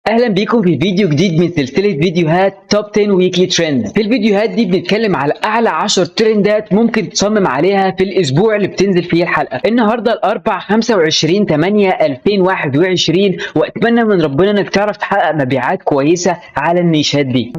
اهلا بيكم في فيديو جديد من سلسله فيديوهات توب 10 ويكلي ترند. في الفيديوهات دي بنتكلم على اعلى 10 ترندات ممكن تصمم عليها في الاسبوع اللي بتنزل فيه الحلقه. النهارده الاربع 25/8/2021، واتمنى من ربنا انك تعرف تحقق مبيعات كويسه على النيشات دي.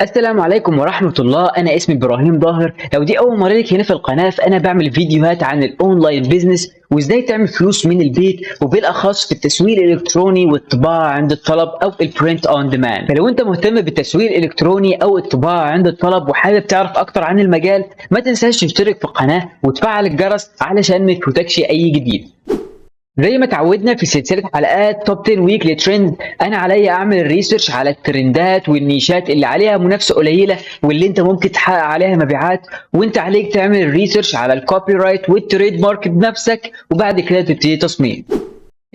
السلام عليكم ورحمة الله. أنا اسمي إبراهيم ظاهر. لو دي أول مرة ليك هنا في القناة، فأنا بعمل فيديوهات عن الأونلاين بيزنس وإزاي تعمل فلوس من البيت، وبالأخص في التسويق الإلكتروني والطباعة عند الطلب أو البرنت أون ديماند. فلو أنت مهتم بالتسويق الإلكتروني أو الطباعة عند الطلب وحابب تعرف أكتر عن المجال، ما تنساش تشترك في القناة وتفعل الجرس علشان ما يفوتكش أي جديد. زي ما اتعودنا في سلسله حلقات توب 10 ويكلي ترند، انا عليا اعمل ريسيرش على الترندات والنيشات اللي عليها منافسه قليله واللي انت ممكن تحقق عليها مبيعات، وانت عليك تعمل ريسيرش على الكوبي رايت والتريد مارك بنفسك، وبعد كده تبتدي تصميم.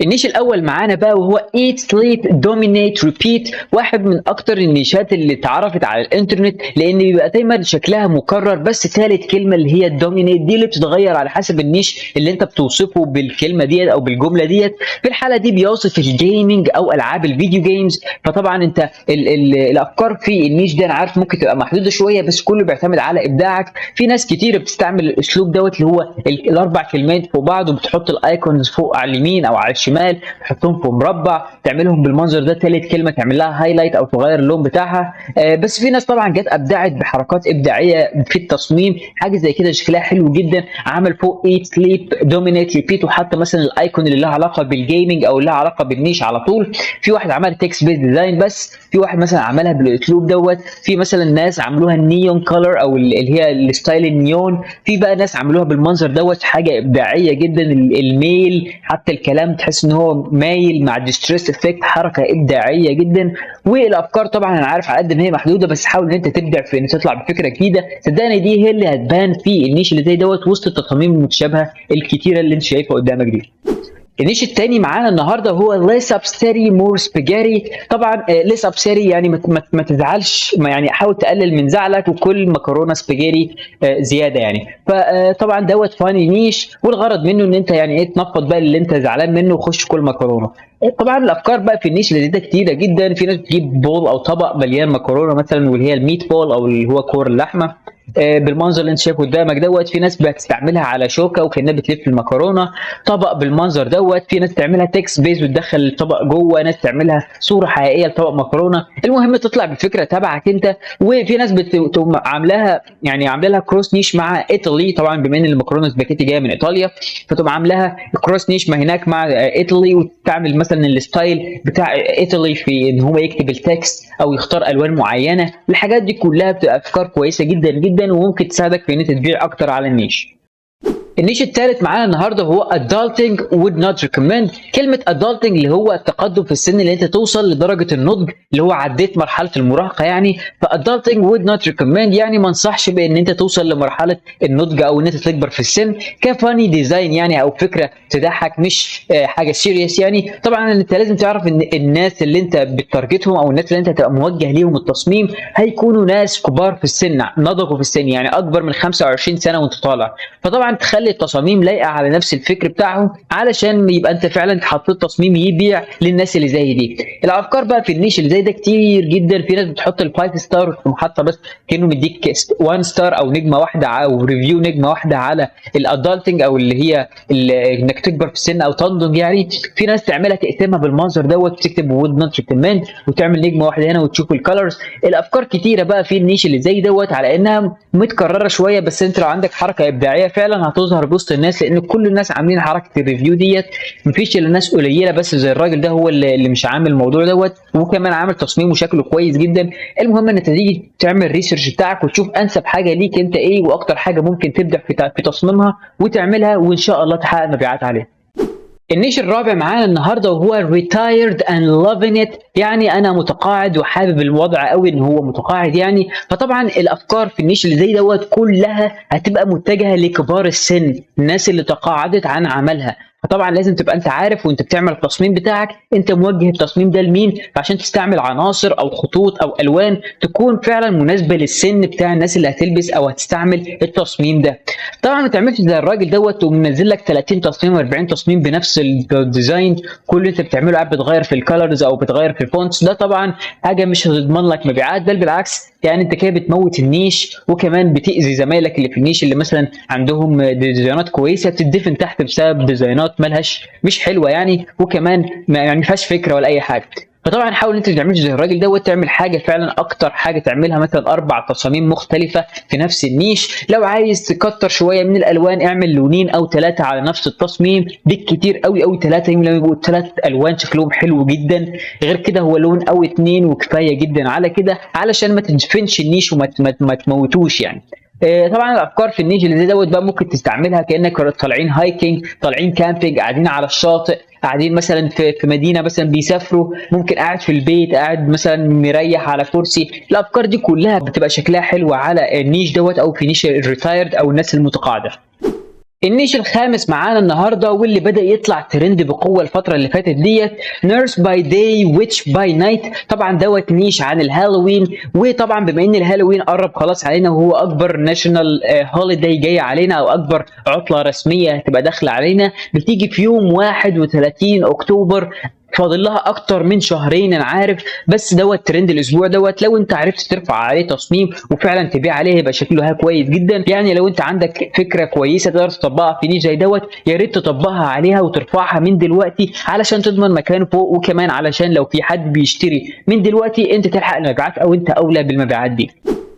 النيش الاول معانا بقى وهو Eat Sleep Dominate Repeat، واحد من اكتر النيشات اللي اتعرفت على الانترنت، لان بيبقى دايما شكلها مكرر، بس ثالث كلمه اللي هي الدومينيت دي اللي بتتغير على حسب النيش اللي انت بتوصفه بالكلمه ديت او بالجمله ديت. في الحاله دي بيوصف الجيمنج او العاب الفيديو جيمز. فطبعا انت الافكار في النيش ده انا عارف ممكن تبقى محدوده شويه، بس كله بيعتمد على ابداعك. في ناس كتير بتستعمل الاسلوب دوت اللي هو الاربع كلمات فوق بعض، وبتحط الايكونز فوق على اليمين او على الشمال، تحطهم في مربع، تعملهم بالمنظر ده، ثالث كلمه تعمل لها هايلايت او تغير اللون بتاعها. بس في ناس طبعا جت ابدعت بحركات ابداعيه في التصميم، حاجه زي كده شكلها حلو جدا. عمل فوق ايت سليب دومينيت ريبيت، وحط مثلا الايكون اللي لها علاقه بالجيمنج او لها علاقه بالنيش على طول. في واحد عمل تكست بيز ديزاين، بس في واحد مثلا عملها بالاسلوب دوت. في مثلا ناس عملوها النيون كولر او اللي هي الستايل النيون. في بقى ناس عملوها بالمنظر دوت، حاجه ابداعيه جدا. الميل حتى الكلام تحس ان هو مايل مع الديستريس افكت، حركه ابداعيه جدا. والافكار طبعا انا عارف على قد ما هي محدوده، بس حاول ان انت تبدع في ان تطلع بفكره جديده. صدقني دي هي اللي هتبان في النيش اللي زي دوت وسط التصاميم المتشابهه الكتيره اللي انت شايفها قدامك دي. النيش التاني معانا النهارده هو less upsetty more spaghetti. طبعا less upsetty يعني ما تزعلش، يعني حاول تقلل من زعلك وكل مكرونه سباجيتي زياده يعني. فطبعا دوت فاني نيش، والغرض منه ان انت يعني ايه تنفض بقى اللي انت زعلان منه وخش كل مكرونه. طبعا الافكار بقى في النيش اللي ده كتيره جدا. في ناس بتجيب بول او طبق مليان مكرونه مثلا، واللي هي الميت بول او اللي هو كور اللحمه بالمنظر اللي انت شايفه قدامك دوت. في ناس بتستعملها على شوكه وكانها بتلف المكرونه. طبق بالمنظر دوت. في ناس تعملها تكست بيز وتدخل الطبق جوه، ناس تعملها صوره حقيقيه لطبق مكرونه. المهم تطلع بفكره تبعك انت. وفي ناس بتقوم عاملاها يعني عامله لها كروس نيش مع ايطالي، طبعا بما ان المكرونه سباكيتي جايه من ايطاليا، فتقوم عاملاها كروس نيش ما هناك مع ايطالي، وتعمل مثلا الستايل بتاع ايطالي في ان هو يكتب التكست او يختار الوان معينه. الحاجات دي كلها بتبقى افكار كويسه جدا جدا، وممكن تساعدك في ان انت تبيع اكتر على النيش. النيش الثالث معانا النهارده هو adulting would not recommend. كلمه adulting اللي هو التقدم في السن، اللي انت توصل لدرجه النضج، اللي هو عديت مرحله المراهقه يعني. adulting would not recommend يعني ما انصحش بان انت توصل لمرحله النضج او ان انت تكبر في السن. كفاني ديزاين يعني او فكره تضحك، مش حاجه سيريس يعني. طبعا انت لازم تعرف ان الناس اللي انت بتارجتهم او الناس اللي انت هتبقى موجه ليهم التصميم هيكونوا ناس كبار في السن، نضجوا في السن، يعني اكبر من 25 سنه وانت طالع. فطبعا تخلي التصاميم لايقه على نفس الفكر بتاعهم علشان يبقى انت فعلا حطيت تصميم يبيع للناس اللي زي دي. الافكار بقى في النيش اللي زي ده كتير جدا. في ناس بتحط الفايف ستار وتقوم حاطه بس كانه مديك 1 ستار او نجمه واحده او ريفيو نجمه واحده على الادلتنج او اللي هي انك تكبر في السن او تنضج يعني. في ناس تعملها تقسمها بالمنظر دوت، تكتب وود نوت ريكومند وتعمل نجمه واحده هنا وتشوف الكالرز. الافكار كتيره بقى في النيش اللي زي دوت، على انها متكرره شويه، بس انت لو عندك حركه ابداعيه فعلا هتظهر وسط الناس، لان كل الناس عاملين حركه الريفيو ديت. مفيش الا ناس قليله بس زي الراجل ده هو اللي مش عامل الموضوع دوت، وكمان عامل تصميم وشكله كويس جدا. المهم ان انت تيجي تعمل ريسيرش بتاعك وتشوف انسب حاجه ليك انت ايه، واكتر حاجه ممكن تبدع في تصميمها وتعملها، وان شاء الله تحقق مبيعات عليها. النيش الرابع معانا النهارده وهو retired and loving it، يعني انا متقاعد وحابب الوضع قوي ان هو متقاعد يعني. فطبعا الافكار في النيش اللي زي دوت كلها هتبقى متجهه لكبار السن، الناس اللي تقاعدت عن عملها. فطبعا لازم تبقى انت عارف وانت بتعمل التصميم بتاعك انت موجه التصميم ده لمين، عشان تستعمل عناصر او خطوط او الوان تكون فعلا مناسبه للسن بتاع الناس اللي هتلبس او هتستعمل التصميم ده. طبعا ما تعملش زي الراجل دوت ومنزل لك 30 تصميم و40 تصميم بنفس الديزاين، كل اللي انت بتعمله قاعد بتغير في الكالرز او بتغير في الفونتس، ده طبعا حاجه مش هتضمن لك مبيعات، بل بالعكس يعني انت كده بتموت النيش، وكمان بتاذي زمايلك اللي في النيش اللي مثلا عندهم ديزاينات كويسه تدفن تحت بسبب ديزاينات مالهاش مش حلوه يعني، وكمان ما فيهاش فكره ولا اي حاجه. فطبعا حاول انت ما تعملش زي الراجل دوت، تعمل حاجه فعلا اكتر حاجه تعملها مثلا 4 تصاميم مختلفه في نفس النيش. لو عايز تكتر شويه من الالوان اعمل لونين او 3 على نفس التصميم، بالكتير قوي قوي 3، لما يبقوا 3 الوان شكلهم حلو جدا. غير كده هو لون او 2 وكفايه جدا على كده، علشان ما تدفنش النيش وما تموتوش يعني. طبعا الافكار في النيش اللي زي دوت بقى ممكن تستعملها كانك طالعين هايكنج، طالعين كامبينج، قاعدين على الشاطئ، قاعدين مثلا في مدينه مثلا بيسافروا، ممكن قاعد في البيت قاعد مثلا مريح على كرسي. الافكار دي كلها بتبقى شكلها حلو على النيش دوت او في نيش الريتايرد او الناس المتقاعده. النيش الخامس معانا النهارده واللي بدأ يطلع ترند بقوه الفتره اللي فاتت ديت، نيرس باي داي ويتش باي نايت. طبعا دوت نيش عن الهالوين، وطبعا بما ان الهالوين قرب خلاص علينا وهو اكبر ناشونال هوليداي جاي علينا او اكبر عطله رسميه هتبقى داخله علينا، بتيجي في يوم 31 اكتوبر، فاضل لها اكتر من شهرين انا عارف، بس دوت ترند الاسبوع دوت. لو انت عرفت ترفع عليه تصميم وفعلا تبيع عليه يبقى شكله كويس جدا يعني. لو انت عندك فكره كويسه تقدر تطبقها في نيش زي دوت، يا ريت تطبقها عليها وترفعها من دلوقتي علشان تضمن مكان فوق، وكمان علشان لو في حد بيشتري من دلوقتي انت تلحق المبيعات او انت اولى بالمبيعات دي.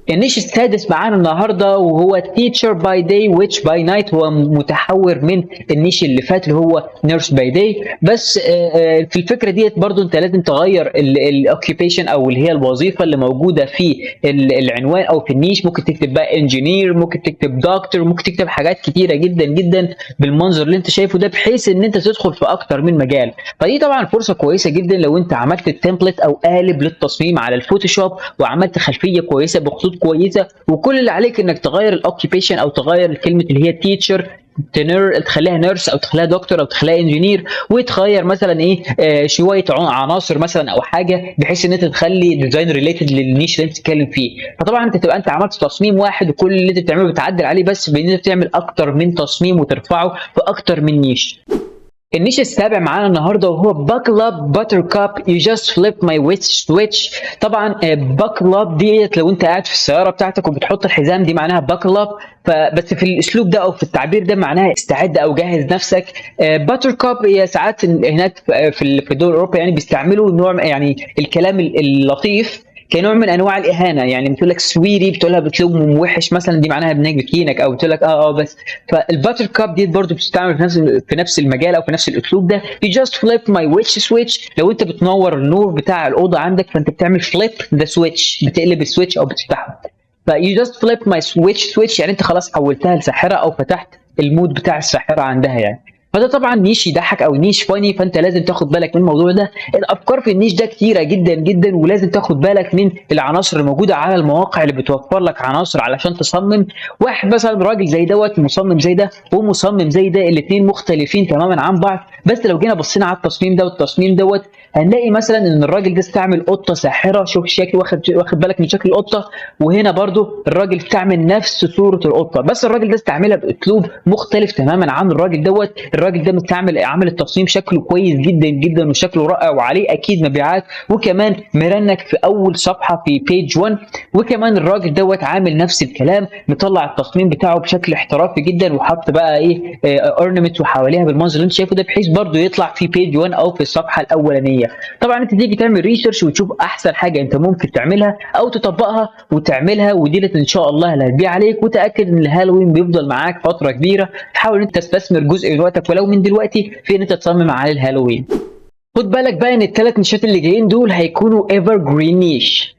النيش السادس معانا النهارده وهو تيتشر باي داي ويتش باي نايت، هو متحور من النيش اللي فات اللي هو نيرس باي داي، بس في الفكره ديت برضو انت لازم تغير الاوكيبيشن او اللي هي الوظيفه اللي موجوده في العنوان او في النيش. ممكن تكتب بقى انجينير، ممكن تكتب دكتور، ممكن تكتب حاجات كتيره جدا جدا بالمنظر اللي انت شايفه ده، بحيث ان انت تدخل في اكتر من مجال. فدي طبعا فرصه كويسه جدا لو انت عملت التمبلت او قالب للتصميم على الفوتوشوب وعملت خلفيه كويسه بخطوط كويسه، وكل اللي عليك انك تغير الاوكيبيشن او تغير كلمه اللي هي تيتشر تخليها نيرس او تخليها دكتور او تخليها انجينير، وتغير مثلا ايه شويه عناصر مثلا او حاجه بحيث ان انت تخلي ديزاين ريليتد للنيش اللي انت بتتكلم فيه. فطبعا انت تبقى انت عملت تصميم واحد وكل اللي انت بتعمله بتعدل عليه، بس بان انت تعمل اكتر من تصميم وترفعه في اكتر من نيش. النيش السابع معانا النهارده وهو باكل اب باتر كاب يو جاست فليب ماي ويتش سويتش. طبعا باكل اب ديت لو انت قاعد في السياره بتاعتك وبتحط الحزام دي معناها باكل اب، فبس في الاسلوب ده او في التعبير ده معناها استعد او جهز نفسك. باتر كاب هي ساعات هناك في دول اوروبا يعني بيستعملوا نوع يعني الكلام اللطيف كنوع من انواع الاهانه، يعني بتقول لك سويري بتقولها بتلوم وحش مثلا، دي معناها انك بتهينك او بتقول لك بس. فالباتر كاب دي برضو بتستعمل في نفس المجال او في نفس الاسلوب ده. you just flip my witch switch، لو انت بتنور النور بتاع الاوضه عندك فانت بتعمل flip the switch، بتقلب السويتش او بتفتحه. ف you just flip my witch switch يعني انت خلاص حولتها لساحره او فتحت المود بتاع الساحره عندها يعني. فده طبعا نيش يضحك او نيش فاني، فانت لازم تاخد بالك من الموضوع ده. الافكار في النيش ده كتيره جدا جدا، ولازم تاخد بالك من العناصر الموجوده على المواقع اللي بتوفر لك عناصر علشان تصمم. واحد مثلا راجل زي دوت مصمم زي ده ومصمم زي ده، الاثنين مختلفين تماما عن بعض، بس لو جينا بصينا على التصميم ده والتصميم دوت هنلاقي مثلا ان الراجل ده استعمل قطه ساحره، شوف الشكل، واخد بالك من شكل القطه، وهنا برضو الراجل استعمل نفس صوره القطه، بس الراجل ده استعملها باسلوب مختلف تماما عن الراجل دوت. الراجل ده مستعمل عامل التصميم شكله كويس جدا جدا وشكله رائع وعليه اكيد مبيعات، وكمان مرنك في اول صفحه في بيج 1. وكمان الراجل دوت عامل نفس الكلام، مطلع التصميم بتاعه بشكل احترافي جدا وحط بقى ايه اورنمنت وحواليها بالمنظر اللي انت شايفه ده، بحيث برضو يطلع في بيج 1 او في الصفحه الاولانيه. طبعا انت تيجي تعمل ريسيرش وتشوف احسن حاجه انت ممكن تعملها او تطبقها وتعملها، ودي ان شاء الله اللي هتبيع عليك. وتاكد ان الهالوين بيفضل معاك فتره كبيره، حاول انت تستثمر جزء من وقتك ولو من دلوقتي في ان انت تصمم على الهالوين. خد بالك بقى ان ال3 نيشات اللي جايين دول هيكونوا ايفر جرين نيش.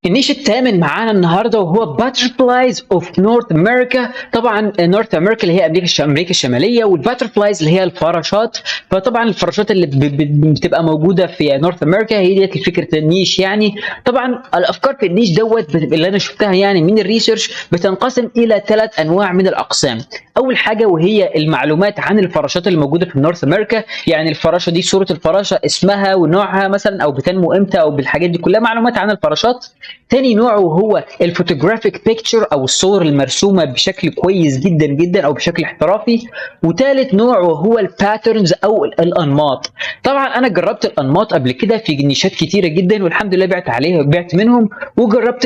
النيش الثامن معانا النهارده وهو Butterflies of North America. طبعا نورث امريكا اللي هي امريكا الشماليه، والباترفلايز اللي هي الفراشات. فطبعا الفراشات اللي بتبقى موجوده في نورث امريكا هي ديت فكره النيش يعني. طبعا الافكار في النيش دوت اللي انا شفتها يعني من الريسيرش بتنقسم الى 3 انواع من الاقسام. اول حاجه وهي المعلومات عن الفراشات اللي موجوده في نورث امريكا، يعني الفراشه دي صوره الفراشه اسمها ونوعها مثلا او بتنمو امتى او بالحاجات دي كلها معلومات عن الفراشات. تاني نوع وهو الفوتوغرافيك بيكتشر او الصور المرسومه بشكل كويس جدا جدا او بشكل احترافي. وثالث نوع وهو الباترنز او الانماط. طبعا انا جربت الانماط قبل كده في نيشات كتيره جدا والحمد لله بعت منهم، وجربت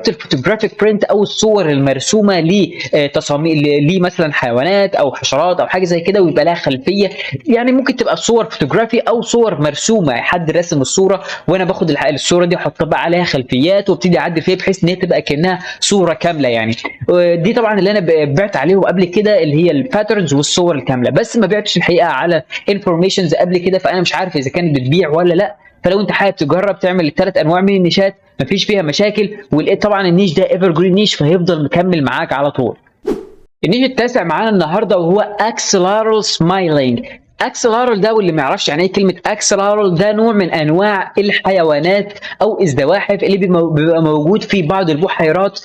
الفوتوغرافيك برنت او الصور المرسومه لتصاميم مثلا حيوانات او حشرات او حاجه زي كده ويبقى لها خلفيه. يعني ممكن تبقى صور فوتوغرافي او صور مرسومه، حد رسم الصوره وانا باخد الصوره دي احط بقى عليها خلفيات وابتدي اعدل فيها بحيث ان هي تبقى كانها صوره كامله يعني. دي طبعا اللي انا بعت عليهم قبل كده اللي هي الباترنز والصور الكامله، بس ما بعتش الحقيقه على انفورميشنز قبل كده، فانا مش عارف اذا كانت بتبيع ولا لا. فلو انت حابب تجرب تعمل الثلاث انواع من النيشات مفيش فيها مشاكل، ولقيت طبعا النيش ده ايفر جرين نيش فهيفضل مكمل معاك على طول. النيش التاسع معانا النهارده وهو اكسلارال سمايلينج. اكسلارال ده، واللي ما يعرفش يعني ايه كلمه اكسلارال، ده نوع من انواع الحيوانات او الزواحف اللي بيبقى موجود في بعض البحيرات.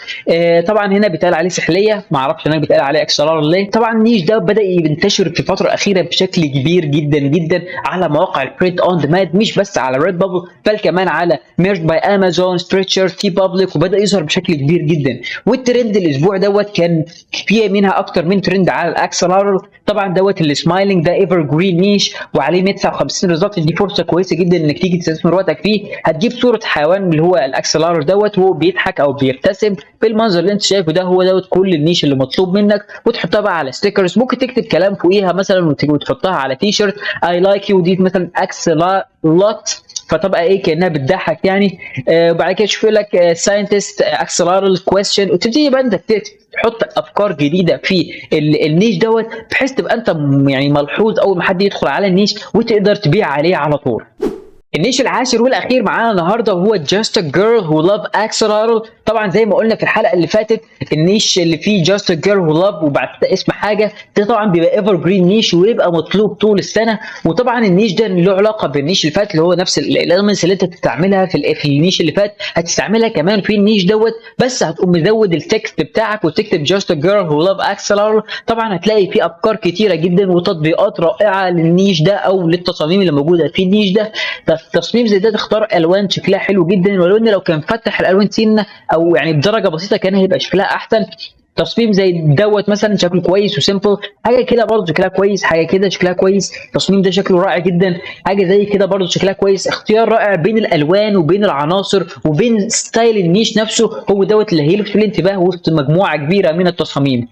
طبعا هنا بيتقال عليه سحليه، ما اعرفش هناك بيتقال عليه اكسلارال ليه. طبعا النيش ده بدا ينتشر في الفتره الاخيره بشكل كبير جدا جدا على مواقع البرنت اون ديماند، مش بس على ريد بابل بل كمان على ميرج باي امازون، ستريتشر، تي بابليك، وبدا يظهر بشكل كبير جدا. والترند الاسبوع دوت كان فيه منها اكتر من ترند على الاكسلارال. طبعا دوت السمايلينج ده ايفر جرين نيش وعليه 159 ريزلت. دي فرصه كويسه جدا انك تيجي تستثمر وقتك فيه. هتجيب صوره حيوان اللي هو الاكسلارال دوت وهو بيضحك او بيبتسم بالمنظر اللي انت شايفه ده، هو دوت كل النيش اللي مطلوب منك. وتحطها بقى على ستيكرز، ممكن تكتب كلام فوقيها مثلا وتحطها على تي شيرت اي لايك يو، دي مثلا اكسلارات، فتبقى ايه كانها بتضحك يعني. وبعد كده تشوف لك ساينتست اكسلارال كويستشن، وتبتدي بقى انت تحط افكار جديده في النيش دوت بحيث تبقى انت يعني ملحوظ اول ما حد يدخل على النيش وتقدر تبيع عليه على طول. النيش العاشر والاخير معانا النهارده هو Just a Girl Who Love Axolotl. طبعا زي ما قلنا في الحلقه اللي فاتت النيش اللي فيه Just a Girl Who Love وبعد كده اسم حاجه ده طبعا بيبقى ايفر جرين نيش ويبقى مطلوب طول السنه. وطبعا النيش ده له علاقه بالنيش اللي فات اللي هو نفس الاليمنتس اللي انت بتستعملها في النيش اللي فات هتستعملها كمان في النيش دوت، بس هتقوم مزود التكست بتاعك وتكتب Just a Girl Who Love Axolotl. طبعا هتلاقي فيه افكار كتيره جدا وتطبيقات رائعه للنيش ده او للتصاميم اللي موجوده في النيش ده. تصميم زي ده تختار الوان شكلها حلو جدا، ولو ان لو كان فتح الالوان سنه او يعني بدرجه بسيطه كان هيبقى شكلها احسن. تصميم زي دوت مثلا شكله كويس وسيمبل، حاجه كده برضه شكلها كويس، حاجه كده شكلها كويس. التصميم ده شكله رائع جدا، حاجه زي كده برضه شكلها كويس. اختيار رائع بين الالوان وبين العناصر وبين ستايل النيش نفسه، هو دوت اللي هيلفت الانتباه وسط مجموعه كبيره من التصاميم.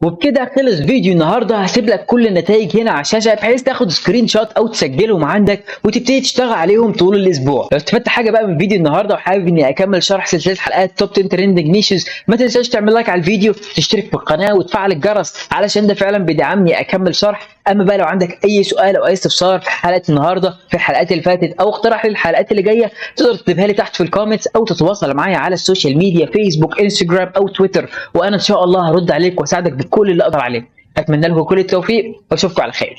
وبكده خلص فيديو النهارده. هسيب لك كل النتائج هنا على الشاشه بحيث تاخد سكرين شوت او تسجلهم عندك وتبتدي تشتغل عليهم طول الاسبوع. لو استفدت حاجه بقى من فيديو النهارده وحابب اني اكمل شرح سلسله حلقات توب 10 ترندنج نيشز، ما تنساش تعمل لايك على الفيديو، تشترك في القناه وتفعل الجرس علشان ده فعلا بيدعمني اكمل شرح. اما بقى لو عندك اي سؤال او اي استفسار في حلقه النهارده في الحلقات اللي فاتت او اقتراح للحلقات اللي جايه تقدر تكتبها لي تحت في الكومنتس او تتواصل معايا على السوشيال ميديا فيسبوك انستجرام او تويتر، وانا ان شاء الله هرد عليك واساعدك بكل اللي اقدر عليه. اتمنى لكم كل التوفيق واشوفكم على خير.